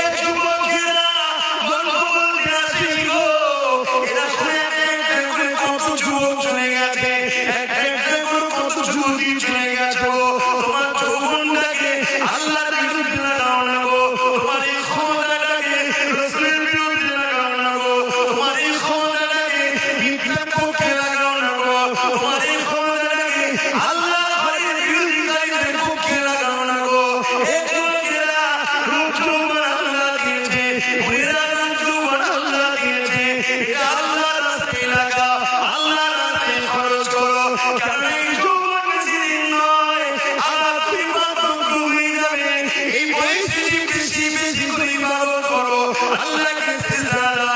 এই যুবকেরা গল্প বলতে আসি গো, এরা শুনে একটা করে কত যুবক চলে গেছে, একটা করে কত যুবতী চলে গেছে গো। তোমার যৌবনটাকে আল্লাহর বিরুদ্ধে লাগাও না গো, তোমার এই ক্ষমতাটাকে রাসূলের বিরুদ্ধে লাগাও না গো, তোমার এই ক্ষমতাটাকে বিপ্লবের পক্ষে লাগাও না গো, তোমার এই ক্ষমতাটাকে আল্লাহর ঘরের বিরোধিতাদের পক্ষে লাগাও না গো। এই যুবকেরা রূপ যৌবন আল্লাহ দিয়েছে, মেয়েরা রূপ যৌবন আল্লাহ দিয়েছে, এটা আল্লাহর রাস্তায় লাগাও, আল্লাহর রাস্তায় খরচ করো। কারণ এই যৌবন বেশিদিন নয়, আবার তুমি বার্ধক্য হয়ে যাবে। এই বয়সে বেশি বেশি করে ইবাদত করো, আল্লাহকে সিজদা দাও।